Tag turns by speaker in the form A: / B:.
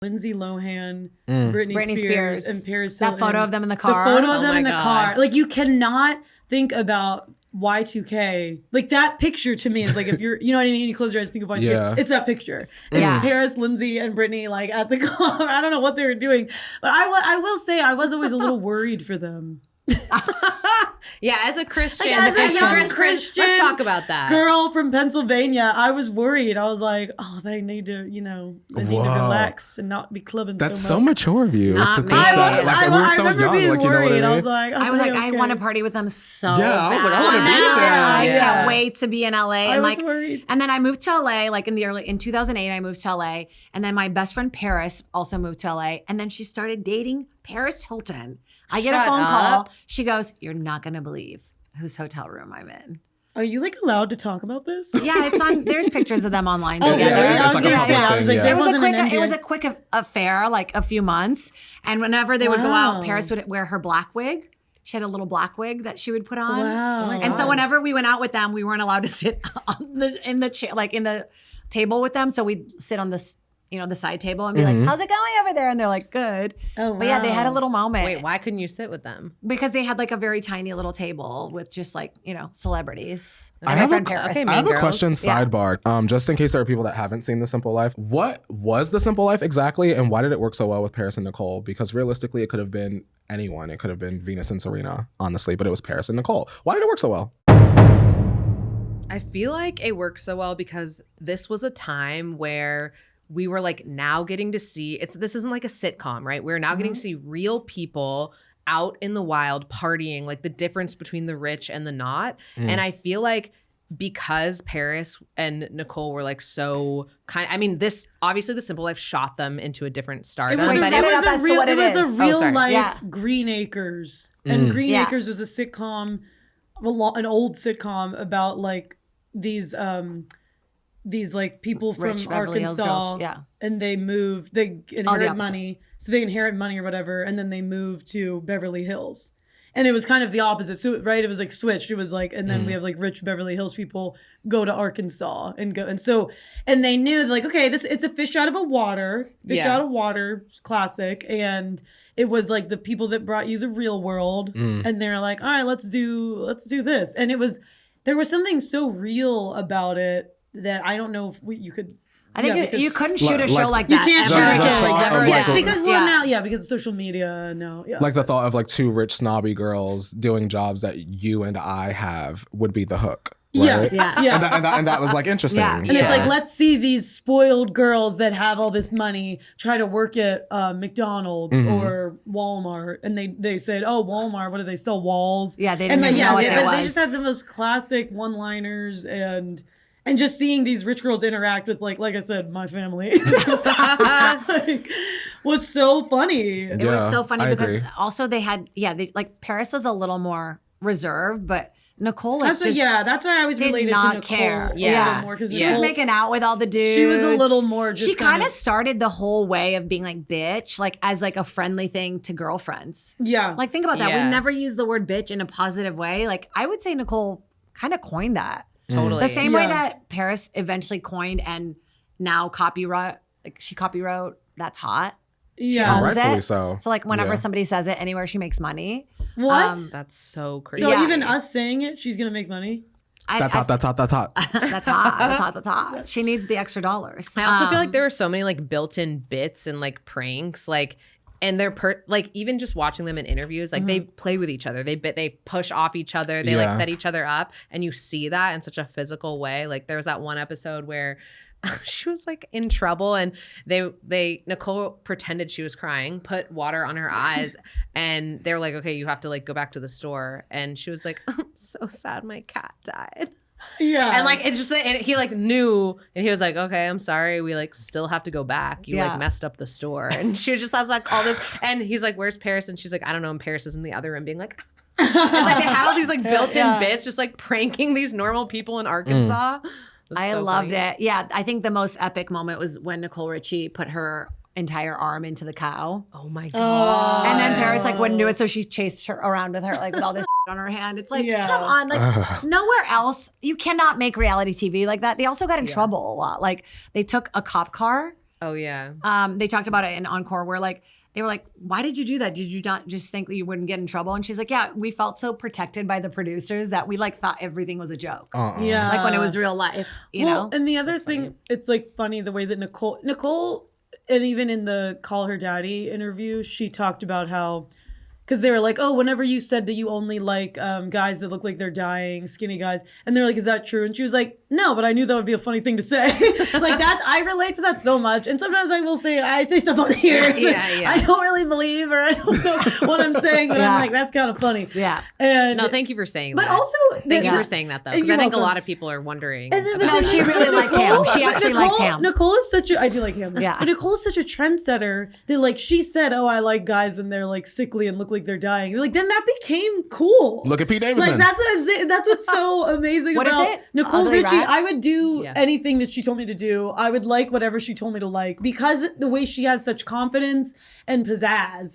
A: Lindsay Lohan, Britney Spears, and Paris Hilton.
B: That photo of them in the car.
A: The photo of them in the car. Like, you cannot think about Y2K. Like, that picture to me is like, if you're, you know what I mean? You close your eyes, think of Y2K. It's that picture. It's Paris, Lindsay, and Britney, like, at the car. I don't know what they were doing. But I will say, I was always a little worried for them.
C: Yeah, as a Christian,
A: like, as a young Christian,
C: let's talk about that.
A: Girl from Pennsylvania, I was worried. I was like, oh, they need to, they need to relax and not be clubbing.
D: That's
A: so
D: so mature of you
C: Not
D: to think
C: me.
D: that. Like, we were so
A: remember
D: young.
A: being
D: Like, you know
A: worried.
D: what I mean?
A: I was like,
B: I want to party with them so
D: Yeah, I was like, I
B: bad.
D: want to be with them.
B: I can't wait to be in LA.
A: I
B: And
A: was worried.
B: And then I moved to LA, like in 2008, I moved to LA. And then my best friend Paris also moved to LA. And then she started dating Paris Hilton. I get a phone call. She goes, "You're not going to believe whose hotel room I'm in."
A: Are you like allowed to talk about this?
B: Yeah, it's on. There's pictures of them online
A: Oh,
B: together.
A: yeah,
D: it's like a public
A: I was
D: thing,
A: like,
D: yeah.
A: there
B: It was a quick affair, like a few months. And whenever they would go out, Paris would wear her black wig. She had a little black wig that she would put on.
A: Wow.
B: And so whenever we went out with them, we weren't allowed to sit in the table with them. So we'd sit on this, the side table and be like, "How's it going over there?" And they're like, "Good."
A: Oh, wow.
B: But yeah, they had a little moment.
C: Wait, why couldn't you sit with them?
B: Because they had like a very tiny little table with just like, celebrities.
D: I have a
B: Paris.
C: okay,
D: I have a
C: girls.
D: question, sidebar, just in case there are people that haven't seen The Simple Life. What was The Simple Life exactly, and why did it work so well with Paris and Nicole? Because realistically, it could have been anyone. It could have been Venus and Serena, honestly, but it was Paris and Nicole. Why did it work so well?
C: I feel like it worked so well because this was a time where we were like now getting to see this isn't like a sitcom, right? We're now getting to see real people out in the wild partying, like the difference between the rich and the not. And I feel like because Paris and Nicole were like so this obviously The Simple Life shot them into a different stardom.
A: It was a real life Green Acres. And Green Acres was a sitcom, an old sitcom about like these like people from
B: Rich Beverly Hills
A: Arkansas,
B: girls,
A: and they inherit money. So they inherit money or whatever, and then they move to Beverly Hills. And it was kind of the opposite. So, right, it was like switched. It was like, and then we have like rich Beverly Hills people go to Arkansas and go. And they knew like, okay, it's a fish out of water classic. And it was like the people that brought you the real world. And they're like, all right, let's do this. And there was something so real about it that I don't know if you could.
B: I think you couldn't shoot a show like that.
A: You can't shoot a show like that.
D: Yes,
A: because of social media now. Yeah.
D: Like the thought of like two rich snobby girls doing jobs that you and I have would be the hook. Right?
A: Yeah.
D: And that was like interesting.
B: Yeah.
A: And it's like, let's see these spoiled girls that have all this money try to work at McDonald's or Walmart. And they said, oh, Walmart, what do they sell? Walls?
B: Yeah, they didn't know what it was.
A: They just had the most classic one-liners and just seeing these rich girls interact with like I said, my family was so funny.
B: It was so funny because
D: agree.
B: also they had, Paris was a little more reserved, but Nicole
A: that's why I always related to Nicole
B: care.
A: a little more because
B: she was making out with all the dudes.
A: She was a little more just
B: she kind of started the whole way of being like bitch, like as like a friendly thing to girlfriends.
A: Yeah.
B: Like think about that.
C: Yeah.
B: We never use the word bitch in a positive way. Like I would say Nicole kind of coined that.
C: Totally.
B: The same way that Paris eventually coined and now she copywrote That's Hot.
A: Yeah.
B: She owns
D: Rightfully
B: it.
D: so.
B: So like whenever
D: Yeah.
B: somebody says it anywhere she makes money.
A: What?
C: That's so crazy.
A: So even us saying it, she's gonna make money.
D: That's hot.
B: That's hot. That's hot. She needs the extra dollars.
C: I also feel like there are so many like built-in bits and like pranks, like, and they're even just watching them in interviews, like they play with each other. They push off each other. They like set each other up, and you see that in such a physical way. Like there was that one episode where she was like in trouble, and Nicole pretended she was crying, put water on her eyes, and they were like, "Okay, you have to like go back to the store." And she was like, "I'm so sad, my cat died."
A: Yeah.
C: And like it's just and he like knew, and he was like, "Okay, I'm sorry. We like still have to go back. You like messed up the store." And she just has like all this, and he's like, "Where's Paris?" And she's like, "I don't know." And Paris is in the other room being like. It's like they had all these like built-in bits, just like pranking these normal people in Arkansas.
B: I loved it. Yeah, I think the most epic moment was when Nicole Richie put her entire arm into the cow.
C: Oh my God.
B: And then Paris like wouldn't do it, so she chased her around with her like with all this on her hand. It's like, come on, like nowhere else. You cannot make reality TV like that. They also got in trouble a lot. Like they took a cop car
C: Oh yeah.
B: They talked about it in Encore where like they were like, why did you do that? Did you not just think that you wouldn't get in trouble? And she's like, yeah, we felt so protected by the producers that we like thought everything was a joke.
A: Yeah.
B: Like when it was real life, you know?
A: And the other thing, it's like funny the way that Nicole, and even in the Call Her Daddy interview, she talked about how, because they were like, oh, whenever you said that you only like guys that look like they're dying, skinny guys. And they're like, is that true? And she was like, no, but I knew that would be a funny thing to say. Like I relate to that so much. And sometimes I say stuff on here that I don't really believe or I don't know what I'm saying, but I'm like, that's kind of funny.
B: Yeah.
A: And
C: no, thank you for saying
A: but
C: that.
A: also,
C: thank you for saying that though. Because I think
A: welcome.
C: a lot of people are wondering.
A: And then,
B: No, she really likes him. She actually likes him.
A: Nicole is such a, I do like him.
B: Yeah.
A: But Nicole is such a trendsetter that like she said, oh, I like guys when they're like sickly and look like they're dying. Like then that became cool.
D: Look at Pete Davidson.
A: Like that's what I'm saying. That's what's so amazing
B: What
A: about
B: is it?
A: Nicole
B: Ugly
A: Richie.
B: Rat?
A: I would do anything that she told me to do. I would like whatever she told me to like because the way she has such confidence and pizzazz.